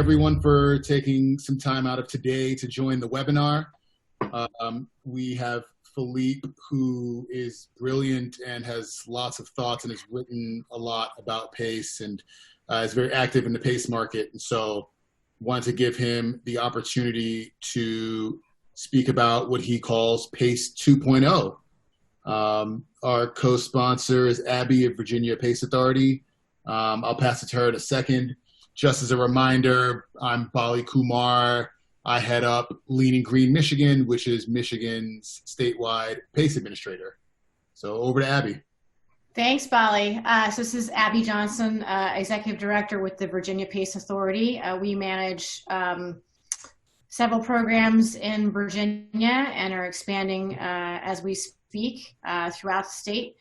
everyone for taking some time out of today to join the webinar. We have Philippe, who is brilliant and has lots of thoughts and has written a lot about PACE and is very active in the PACE market. And so wanted to give him the opportunity to speak about what he calls PACE 2.0. Our co-sponsor is Abby of Virginia PACE Authority. I'll pass it to her in a second. Just as a reminder, I'm Bali Kumar. I head up Leading Green Michigan, which is Michigan's statewide PACE administrator. So over to Abby. Thanks, Bali. So this is Abby Johnson, Executive Director with the Virginia PACE Authority. We manage several programs in Virginia and are expanding as we speak throughout the state.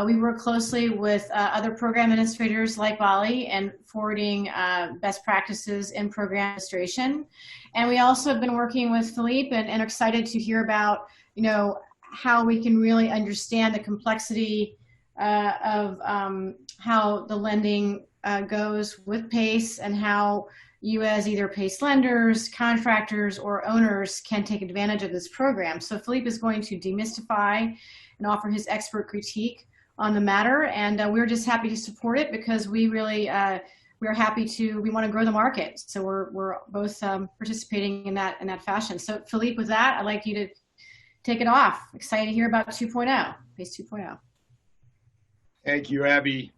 We work closely with other program administrators like Bali and forwarding best practices in program administration. And we also have been working with Philippe and are excited to hear about, how we can really understand the complexity of how the lending goes with PACE and how you as either PACE lenders, contractors, or owners can take advantage of this program. So Philippe is going to demystify and offer his expert critique on the matter, and we're just happy to support it because we really we want to grow the market. So we're both participating in that fashion. So Philippe, with that, I'd like you to take it off. Excited to hear about 2.0, PACE 2.0. Thank you, Abby.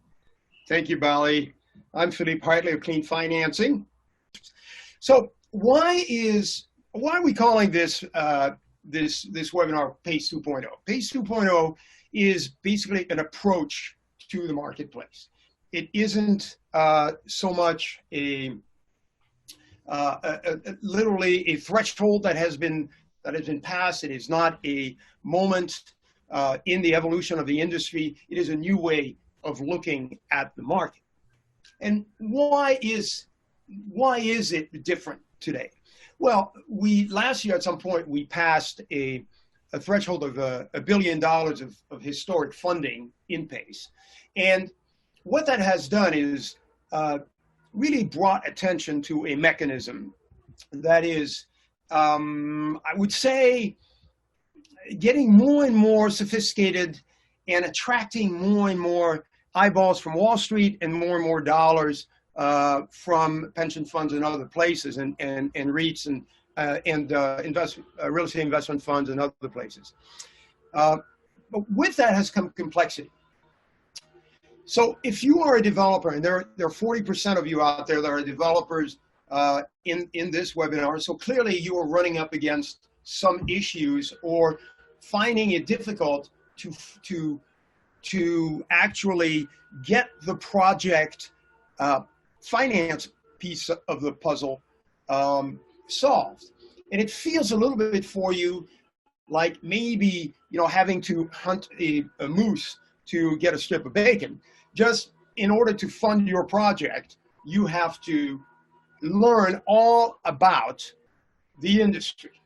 Thank you, Bali. I'm Philippe Hartley of Clean Financing. So why are we calling this this webinar PACE 2.0? PACE 2.0 is basically an approach to the marketplace. It isn't so much literally a threshold that has been passed. It is not a moment in the evolution of the industry. It is a new way of looking at the market. And why is it different today? Well, last year at some point we passed a threshold of $1 billion of historic funding in PACE. And what that has done is really brought attention to a mechanism that is, I would say, getting more and more sophisticated and attracting more and more eyeballs from Wall Street and more dollars from pension funds and other places and REITs and real estate investment funds and other places. But with that has come complexity. So if you are a developer, and there are 40% of you out there that are developers in this webinar, so clearly you are running up against some issues or finding it difficult to actually get the project finance piece of the puzzle solved. And it feels a little bit for you like maybe, having to hunt a moose to get a strip of bacon. Just in order to fund your project, you have to learn all about the industry.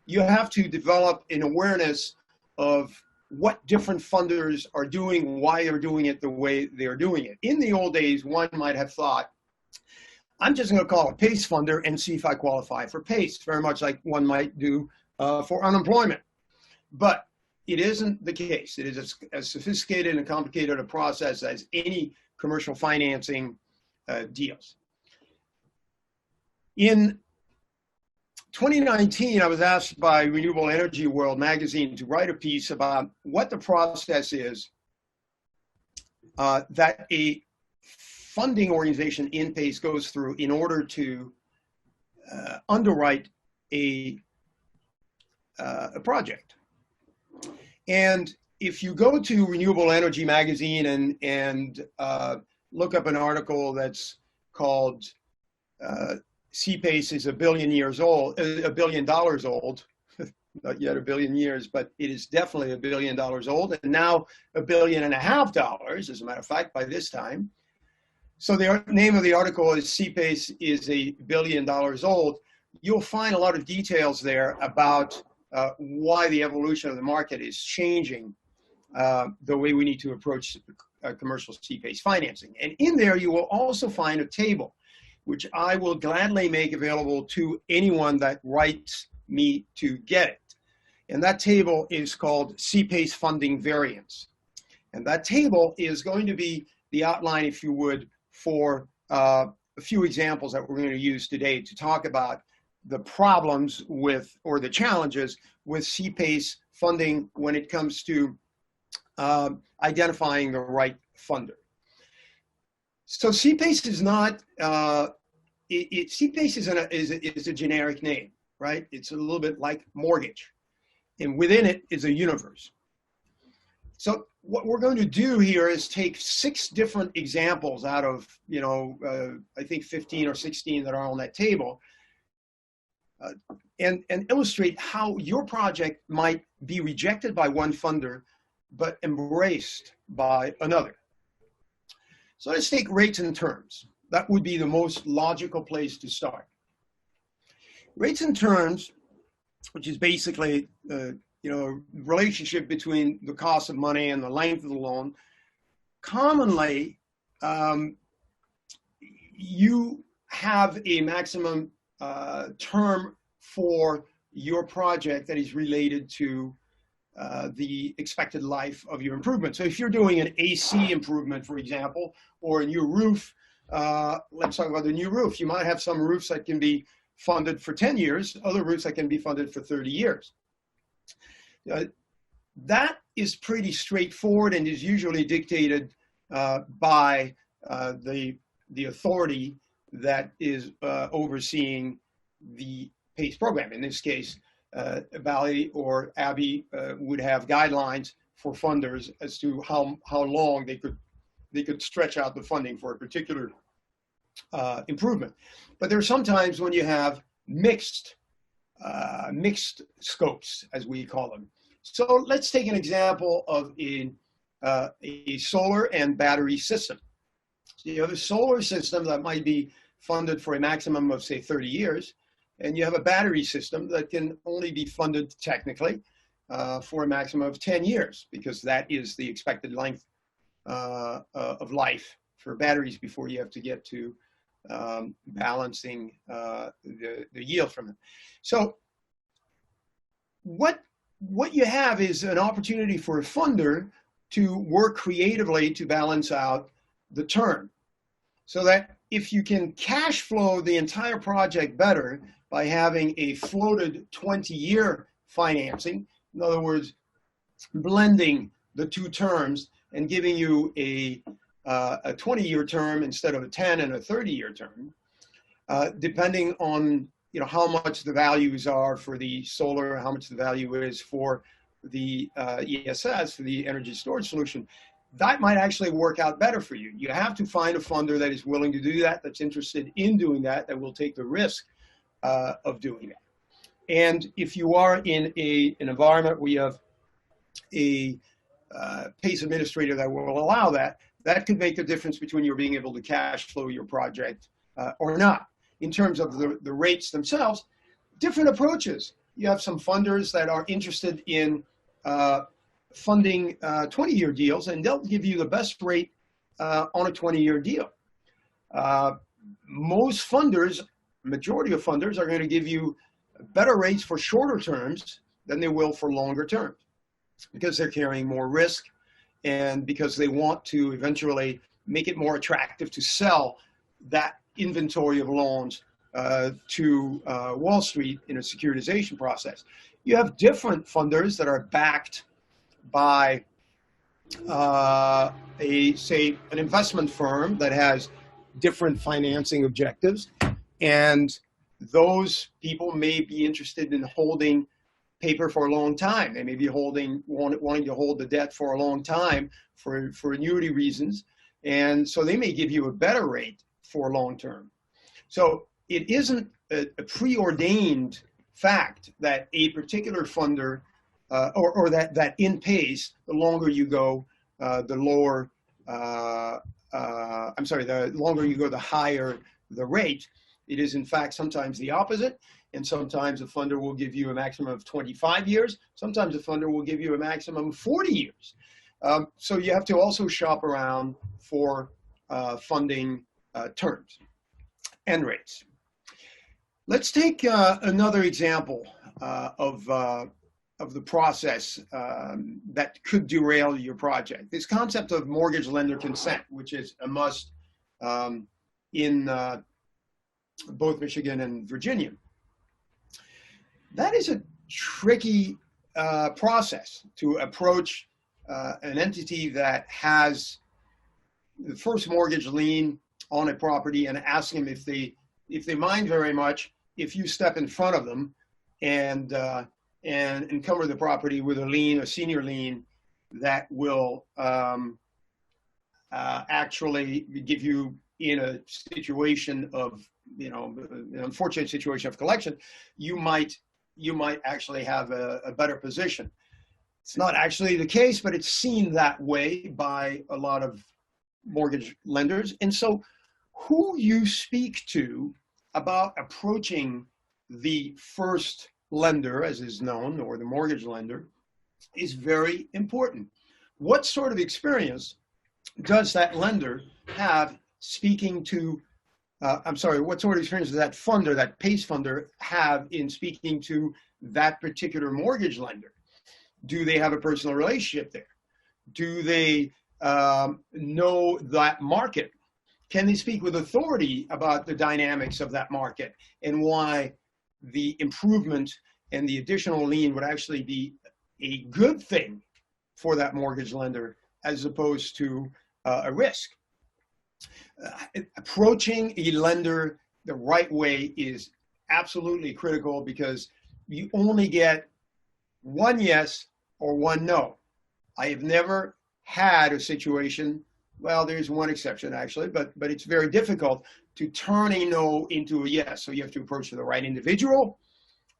You have to develop an awareness of what different funders are doing, why they're doing it the way they're doing it. In the old days, one might have thought, I'm just going to call a PACE funder and see if I qualify for PACE, very much like one might do for unemployment. But it isn't the case. It is as sophisticated and complicated a process as any commercial financing deals. In 2019, I was asked by Renewable Energy World magazine to write a piece about what the process is that a funding organization in PACE goes through in order to underwrite a project. And if you go to Renewable Energy magazine and look up an article that's called CPACE is $1 billion old, not yet $1 billion years, but it is definitely $1 billion old, and now $1.5 billion, as a matter of fact, by this time. So the name of the article is CPACE is $1 billion old. You'll find a lot of details there about why the evolution of the market is changing the way we need to approach commercial CPACE financing. And in there, you will also find a table which I will gladly make available to anyone that writes me to get it. And that table is called CPACE funding variance. And that table is going to be the outline, if you would, for a few examples that we're going to use today to talk about the problems with, or the challenges with CPACE funding when it comes to identifying the right funder. So CPACE is not, CPACE is a generic name, right? It's a little bit like mortgage. And within it is a universe. So what we're going to do here is take 6 different examples out of, I think 15 or 16 that are on that table, and illustrate how your project might be rejected by one funder, but embraced by another. So let's take rates and terms. That would be the most logical place to start. Rates and terms, which is basically relationship between the cost of money and the length of the loan. Commonly, you have a maximum term for your project that is related to the expected life of your improvement. So if you're doing an AC improvement, for example, or a new roof, let's talk about the new roof. You might have some roofs that can be funded for 10 years, other roofs that can be funded for 30 years. That is pretty straightforward and is usually dictated by the authority that is overseeing the PACE program. In this case, Valley or Abby would have guidelines for funders as to how long they could stretch out the funding for a particular improvement. But there are some times when you have mixed scopes, as we call them. So let's take an example of a solar and battery system. So you have a solar system that might be funded for a maximum of, say, 30 years, and you have a battery system that can only be funded technically for a maximum of 10 years, because that is the expected length of life for batteries before you have to get to balancing the yield from them. So what you have is an opportunity for a funder to work creatively to balance out the term, so that if you can cash flow the entire project better by having a floated 20-year financing, in other words, blending the two terms and giving you a 20-year term instead of a 10 and a 30-year term, depending on how much the values are for the solar, how much the value is for the ESS, for the energy storage solution, that might actually work out better for you. You have to find a funder that is willing to do that, that's interested in doing that, that will take the risk of doing that. And if you are in an environment where you have a PACE administrator that will allow that, that could make the difference between you being able to cash flow your project or not. In terms of the rates themselves, different approaches. You have some funders that are interested in funding 20-year deals, and they'll give you the best rate on a 20-year deal. Most funders, majority of funders, are going to give you better rates for shorter terms than they will for longer terms, because they're carrying more risk and because they want to eventually make it more attractive to sell that inventory of loans to Wall Street in a securitization process. You have different funders that are backed by say, an investment firm that has different financing objectives, and those people may be interested in holding paper for a long time. They may be wanting to hold the debt for a long time for annuity reasons, and so they may give you a better rate for long term. So it isn't a preordained fact that a particular funder or that in PACE, the longer you go, the lower, the longer you go, the higher the rate. It is, in fact, sometimes the opposite. And sometimes a funder will give you a maximum of 25 years. Sometimes a funder will give you a maximum of 40 years. So you have to also shop around for funding terms. end rates. Let's take another example of the process that could derail your project. This concept of mortgage lender consent, which is a must in both Michigan and Virginia. That is a tricky process to approach an entity that has the first mortgage lien on a property and ask them if they mind very much if you step in front of them and encumber the property with a lien, a senior lien that will actually give you in a situation of, an unfortunate situation of collection, you might actually have a better position. It's not actually the case, but it's seen that way by a lot of mortgage lenders. And so who you speak to about approaching the first lender, as is known, or the mortgage lender, is very important. What sort of experience does that lender have speaking to, what sort of experience does that funder, that PACE funder, have in speaking to that particular mortgage lender? Do they have a personal relationship there? Do they know that market? Can they speak with authority about the dynamics of that market and why the improvement and the additional lien would actually be a good thing for that mortgage lender as opposed to a risk? Approaching a lender the right way is absolutely critical, because you only get one yes or one no. I have never had a situation, well, there's one exception actually, but it's very difficult to turn a no into a yes. So you have to approach the right individual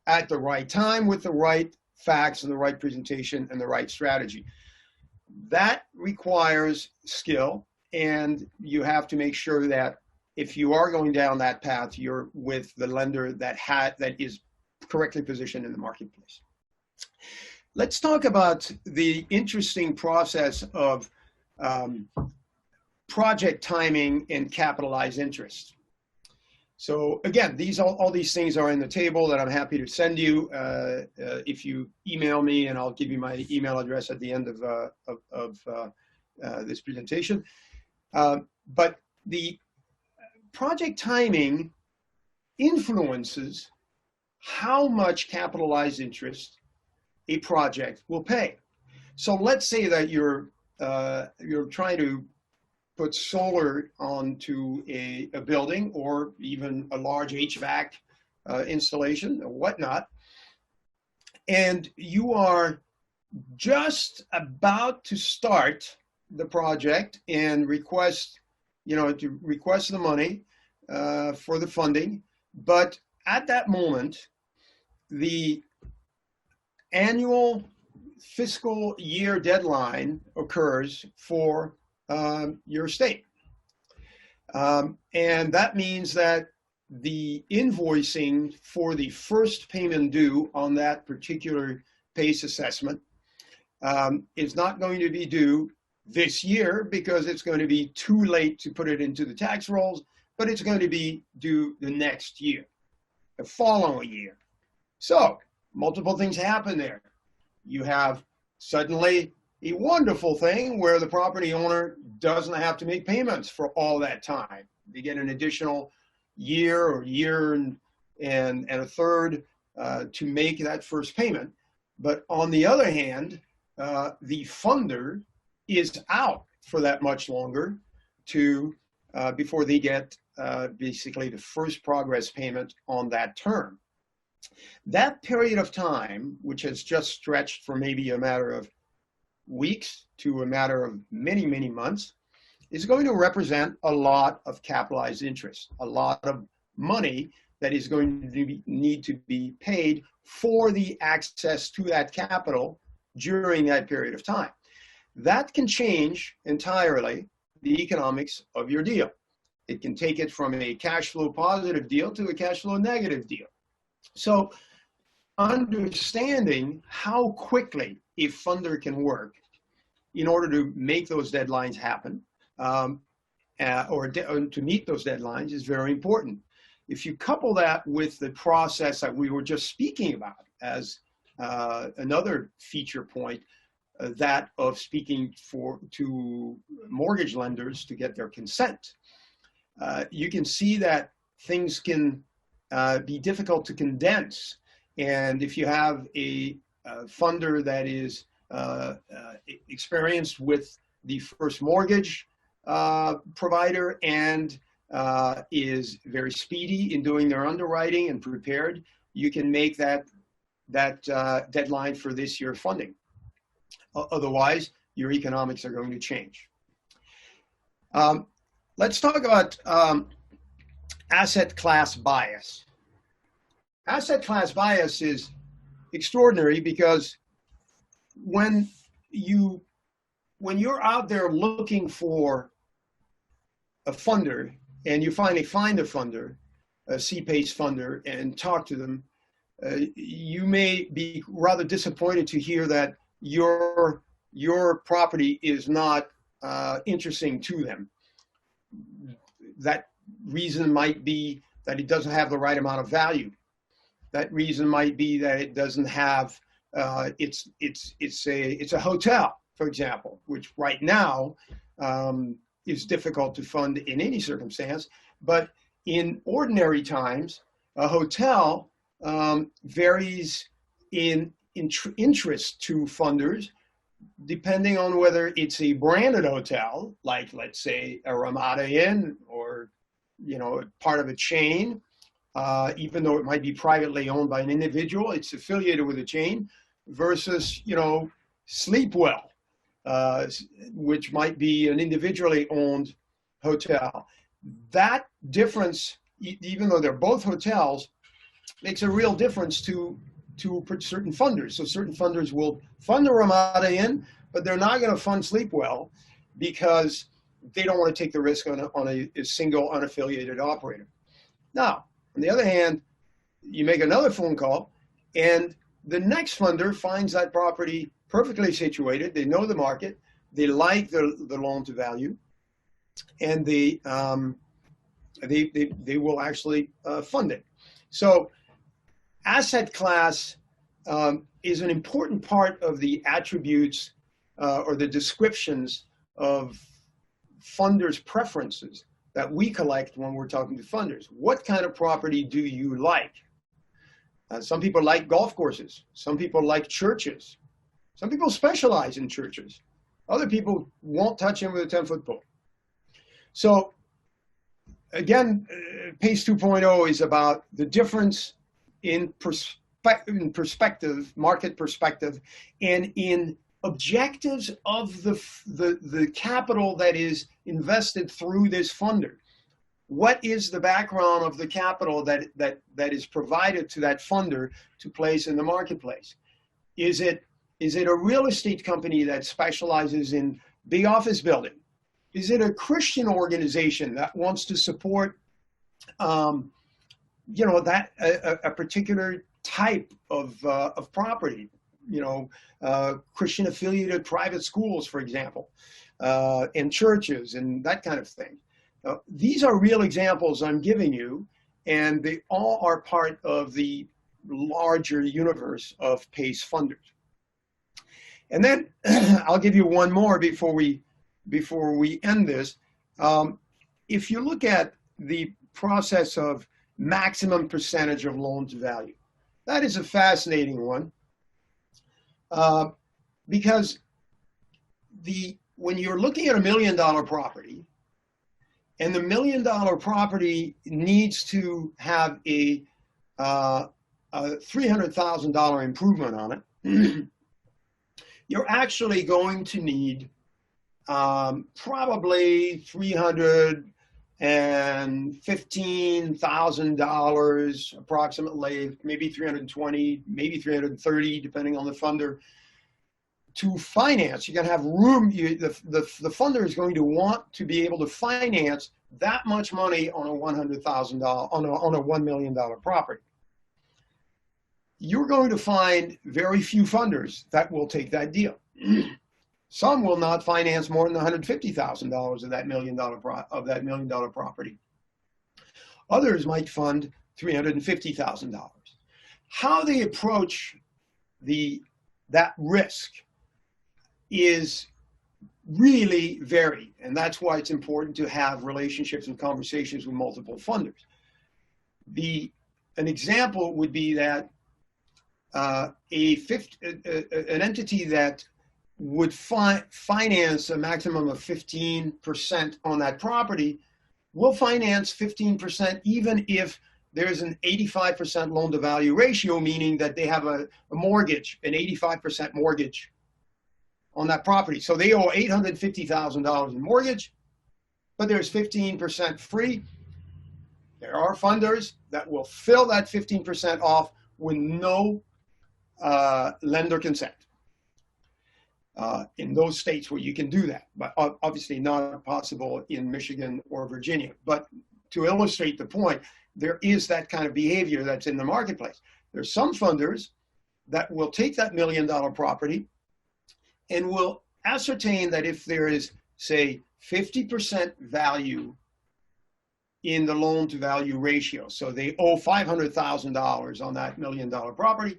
at the right time with the right facts and the right presentation and the right strategy. That requires skill, and you have to make sure that if you are going down that path, you're with the lender that is correctly positioned in the marketplace. Let's talk about the interesting process of project timing and capitalized interest. So again, all these things are in the table that I'm happy to send you if you email me, and I'll give you my email address at the end of this presentation. But the project timing influences how much capitalized interest a project will pay. So let's say that you're trying to put solar onto a building, or even a large HVAC installation or whatnot, and you are just about to start the project and request the money for the funding. But at that moment, the annual fiscal year deadline occurs for your state. And that means that the invoicing for the first payment due on that particular PACE assessment is not going to be due this year, because it's going to be too late to put it into the tax rolls, but it's going to be due the next year, the following year. So multiple things happen there. You have suddenly a wonderful thing where the property owner doesn't have to make payments for all that time. They get an additional year or year and a third to make that first payment. But on the other hand, the funder is out for that much longer before they get basically the first progress payment on that term. That period of time, which has just stretched for maybe a matter of weeks to a matter of many, many months, is going to represent a lot of capitalized interest, a lot of money that is going to need to be paid for the access to that capital during that period of time. That can change entirely the economics of your deal. It can take it from a cash flow positive deal to a cash flow negative deal. So understanding how quickly a funder can work in order to make those deadlines happen, or to meet those deadlines, is very important. if you couple that with the process that we were just speaking about as another feature point, that of speaking to mortgage lenders to get their consent, you can see that things can be difficult to condense. And if you have a funder that is experienced with the first mortgage provider and is very speedy in doing their underwriting and prepared, you can make that deadline for this year funding. Otherwise, your economics are going to change. Let's talk about asset class bias. Asset class bias is extraordinary because when you're out there looking for a funder and you finally find a funder, a C-PACE funder, and talk to them, you may be rather disappointed to hear that your property is not interesting to them. That reason might be that it doesn't have the right amount of value. That reason might be that it doesn't have, it's a hotel, for example, which right now is difficult to fund in any circumstance. But in ordinary times, a hotel varies in interest to funders, depending on whether it's a branded hotel, like let's say a Ramada Inn, or part of a chain. Even though it might be privately owned by an individual, it's affiliated with a chain, versus, Sleepwell, which might be an individually owned hotel. That difference, even though they're both hotels, makes a real difference to certain funders. So certain funders will fund the Ramada Inn, but they're not going to fund Sleepwell because they don't want to take the risk on a single unaffiliated operator. Now, on the other hand, you make another phone call, and the next funder finds that property perfectly situated. They know the market. They like the loan to value, and they will actually fund it. So, asset class is an important part of the attributes or the descriptions of funders' preferences that we collect when we're talking to funders. What kind of property do you like? Some people like golf courses. Some people like churches. Some people specialize in churches. Other people won't touch them with a 10-foot pole. So again, PACE 2.0 is about the difference in perspective, market perspective, and in objectives of the capital that is invested through this funder. What is the background of the capital that is provided to that funder to place in the marketplace? Is it a real estate company that specializes in big office building? Is it a Christian organization that wants to support a particular type of property? Christian affiliated private schools, for example, and churches and that kind of thing. These are real examples I'm giving you, and they all are part of the larger universe of PACE funders. And then I'll give you one more before we end this. If you look at the process of maximum percentage of loan to value, that is a fascinating one. Because when you're looking at $1 million property, and the $1 million property needs to have a $300,000 improvement on it, you're actually going to need probably $315,000 approximately, maybe $320,000, maybe $330,000, depending on the funder, to finance. You're going to have room. The funder is going to want to be able to finance that much money on a $100,000 on a $1 million property. You're going to find very few funders that will take that deal. Some will not finance more than $150,000 of that $1 million property. Others might fund $350,000. How they approach that risk is really varied, and that's why it's important to have relationships and conversations with multiple funders. An example would be that an entity that would finance a maximum of 15% on that property will finance 15% even if there's an 85% loan to value ratio, meaning that they have a mortgage, an 85% mortgage on that property. So they owe $850,000 in mortgage, but there's 15% free. There are funders that will fill that 15% off with no lender consent. In those states where you can do that, but obviously not possible in Michigan or Virginia. But to illustrate the point, there is that kind of behavior that's in the marketplace. There's some funders that will take that $1 million property and will ascertain that if there is, say, 50% value in the loan to value ratio, so they owe $500,000 on that $1 million property,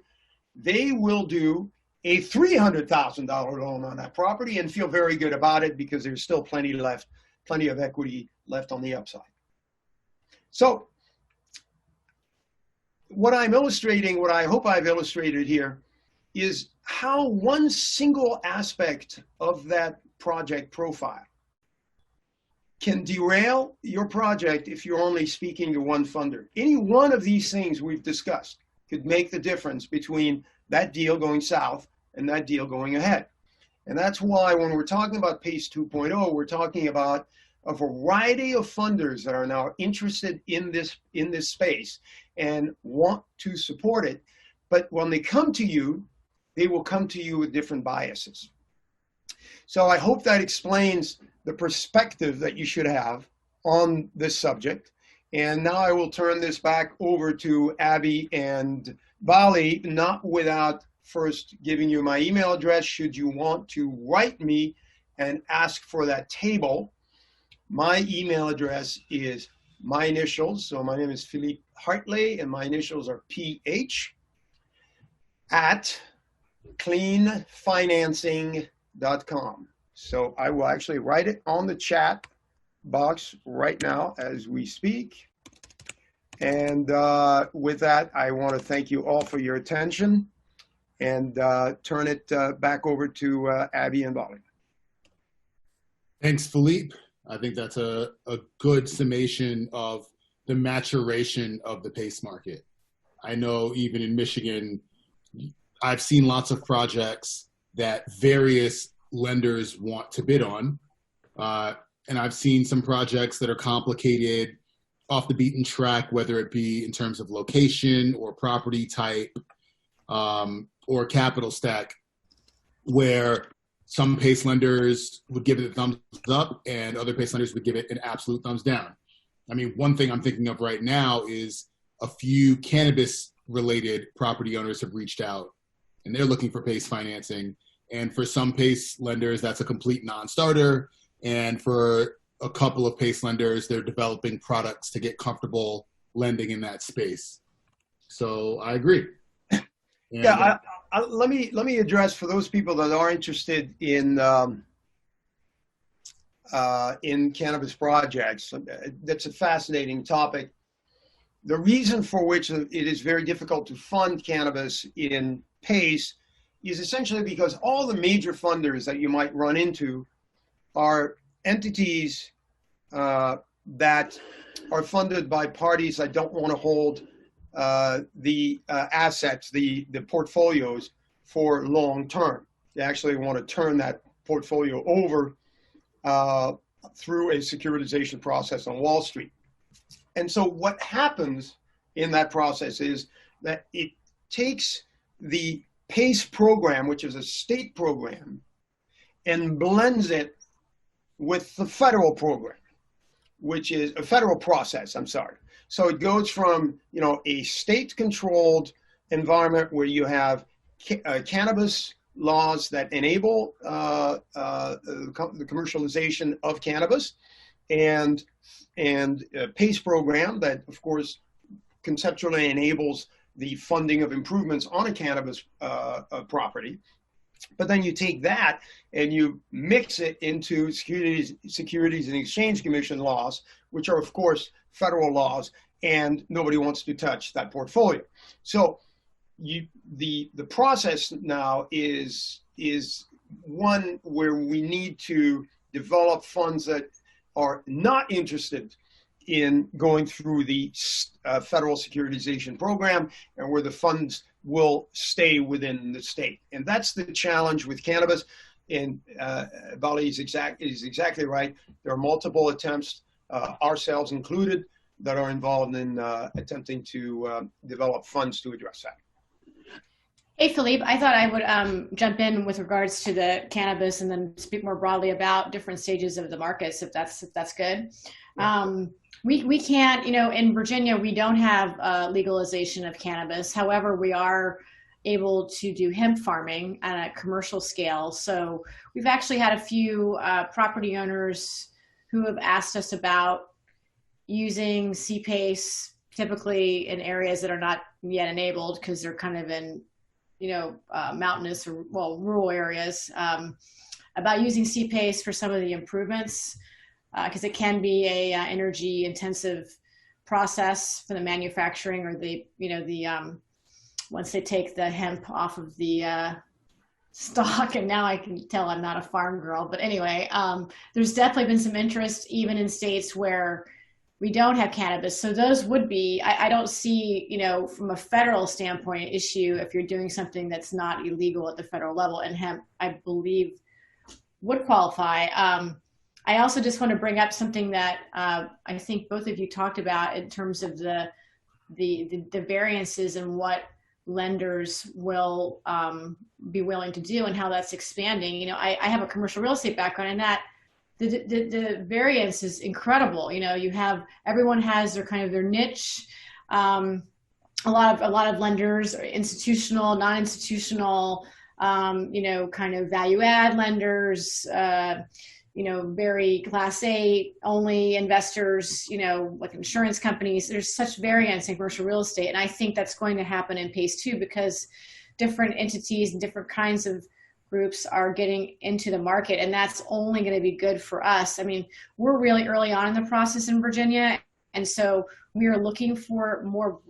they will do a $300,000 loan on that property and feel very good about it because there's still plenty of equity left on the upside. So what I'm illustrating, what I hope I've illustrated here, is how one single aspect of that project profile can derail your project if you're only speaking to one funder. Any one of these things we've discussed could make the difference between that deal going south and that deal going ahead. And that's why when we're talking about PACE 2.0, we're talking about a variety of funders that are now interested in this space and want to support it. But when they come to you, they will come to you with different biases. So I hope that explains the perspective that you should have on this subject. And now I will turn this back over to Abby and Bali, not without first giving you my email address should you want to write me and ask for that table. My email address is my initials. So my name is Philippe Hartley and my initials are PH at cleanfinancing.com. So I will actually write it on the chat box right now as we speak. And with that, I want to thank you all for your attention and turn it back over to Abby and Bali. Thanks, Philippe. I think that's a good summation of the maturation of the PACE market. I know even in Michigan, I've seen lots of projects that various lenders want to bid on. And I've seen some projects that are complicated, off the beaten track, whether it be in terms of location or property type or capital stack, where some PACE lenders would give it a thumbs up and other PACE lenders would give it an absolute thumbs down. I mean, one thing I'm thinking of right now is a few cannabis-related property owners have reached out and they're looking for PACE financing. And for some PACE lenders, that's a complete non-starter. And for a couple of PACE lenders, they're developing products to get comfortable lending in that space. So I agree. And, yeah, let me address for those people that are interested in cannabis projects. That's a fascinating topic. The reason for which it is very difficult to fund cannabis in PACE is essentially because all the major funders that you might run into are entities that are funded by parties that don't want to hold the assets, the portfolios for long term. They actually want to turn that portfolio over through a securitization process on Wall Street. And so what happens in that process is that it takes the PACE program, which is a state program, and blends it with the federal program, which is a federal process, I'm sorry. So it goes from, a state-controlled environment where you have cannabis laws that enable the commercialization of cannabis, and PACE program that, of course, conceptually enables the funding of improvements on a cannabis property. But then you take that and you mix it into Securities and Exchange Commission laws, which are, of course, federal laws, and nobody wants to touch that portfolio. So the process now is one where we need to develop funds that are not interested in going through the federal securitization program, and where the funds will stay within the state. And that's the challenge with cannabis. And Bali is exactly right. There are multiple attempts, ourselves included, that are involved in attempting to develop funds to address that. Hey, Philippe, I thought I would jump in with regards to the cannabis and then speak more broadly about different stages of the markets, if that's good. Yeah. We can't, in Virginia, we don't have legalization of cannabis. However, we are able to do hemp farming on a commercial scale. So we've actually had a few property owners who have asked us about using CPACE, typically in areas that are not yet enabled because they're kind of in, mountainous or, rural areas, about using CPACE for some of the improvements. Because it can be a energy intensive process for the manufacturing, or once they take the hemp off of the stalk. And now I can tell I'm not a farm girl, but anyway, there's definitely been some interest even in states where we don't have cannabis. So those would be, I don't see, from a federal standpoint, an issue if you're doing something that's not illegal at the federal level, and hemp, I believe, would qualify. I also just want to bring up something that I think both of you talked about in terms of the variances and what lenders will be willing to do and how that's expanding. I have a commercial real estate background, and that the variance is incredible. Everyone has their niche. A lot of lenders are institutional, non-institutional, kind of value add lenders. Very Class A only investors, like insurance companies. There's such variance in commercial real estate. And I think that's going to happen in PACE too, because different entities and different kinds of groups are getting into the market. And that's only going to be good for us. I mean, we're really early on in the process in Virginia. And so we are looking for more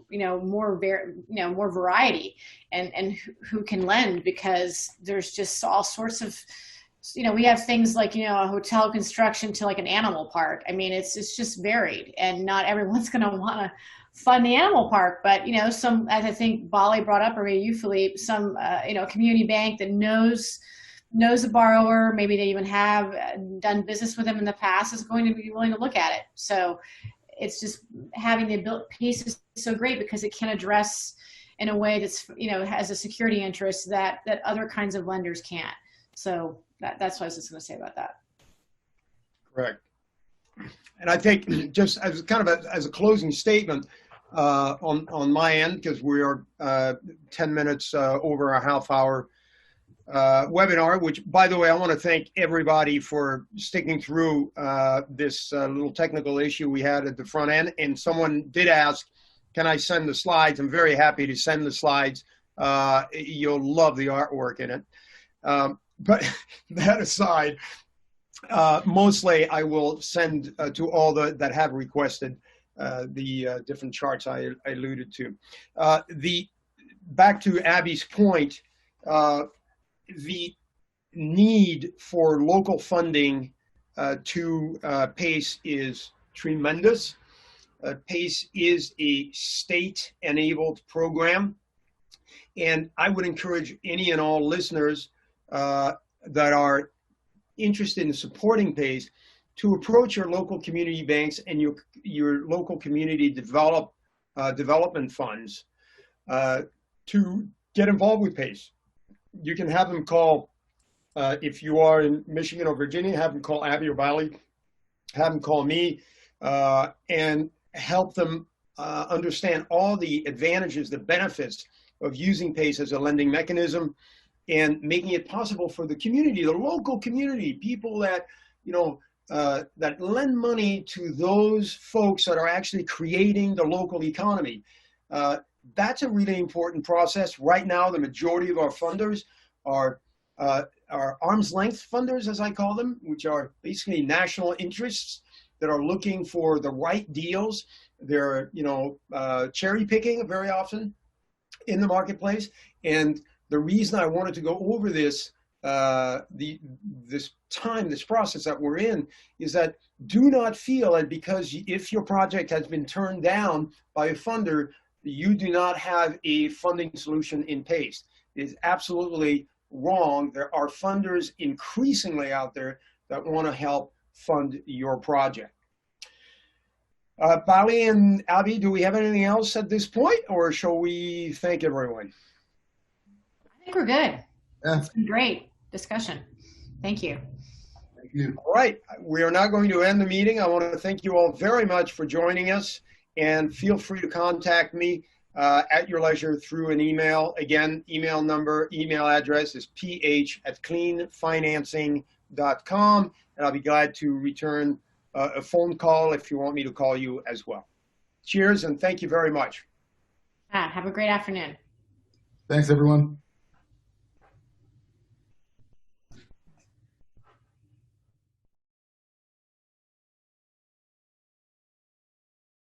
variety and who can lend, because there's just all sorts of, we have things like, a hotel construction to like an animal park. I mean, it's just varied, and not everyone's going to want to fund the animal park, but, some, as I think Bali brought up, or maybe you, Philippe, some, community bank that knows a borrower, maybe they even have done business with them in the past, is going to be willing to look at it. So it's just having the ability, PACE is so great because it can address in a way that's, has a security interest that other kinds of lenders can't. So that's what I was just going to say about that. Correct. And I think just as kind of as a closing statement on my end, because we are 10 minutes over a half hour webinar, which, by the way, I want to thank everybody for sticking through this little technical issue we had at the front end. And someone did ask, can I send the slides? I'm very happy to send the slides. You'll love the artwork in it. But that aside, mostly I will send to all that have requested the different charts I alluded to. Back to Abby's point, the need for local funding to PACE is tremendous. PACE is a state-enabled program, and I would encourage any and all listeners that are interested in supporting PACE to approach your local community banks and your local community development funds to get involved with PACE. You can have them call, if you are in Michigan or Virginia, have them call Abby or Bali, have them call me, and help them understand all the advantages, the benefits of using PACE as a lending mechanism, and making it possible for the community, the local community, people that, that lend money to those folks that are actually creating the local economy. That's a really important process. Right now, the majority of our funders are arm's length funders, as I call them, which are basically national interests that are looking for the right deals. They're, cherry picking very often in the marketplace. And the reason I wanted to go over this, this process that we're in, is that do not feel that because if your project has been turned down by a funder, you do not have a funding solution in place. It is absolutely wrong. There are funders increasingly out there that want to help fund your project. Bali and Abby, do we have anything else at this point, or shall we thank everyone? I think we're good. Yeah. It's been great discussion. Thank you. Thank you. All right. We are now going to end the meeting. I want to thank you all very much for joining us, and feel free to contact me at your leisure through an email. Again, email address is ph@cleanfinancing.com, and I'll be glad to return a phone call if you want me to call you as well. Cheers, and thank you very much. Have a great afternoon. Thanks, everyone.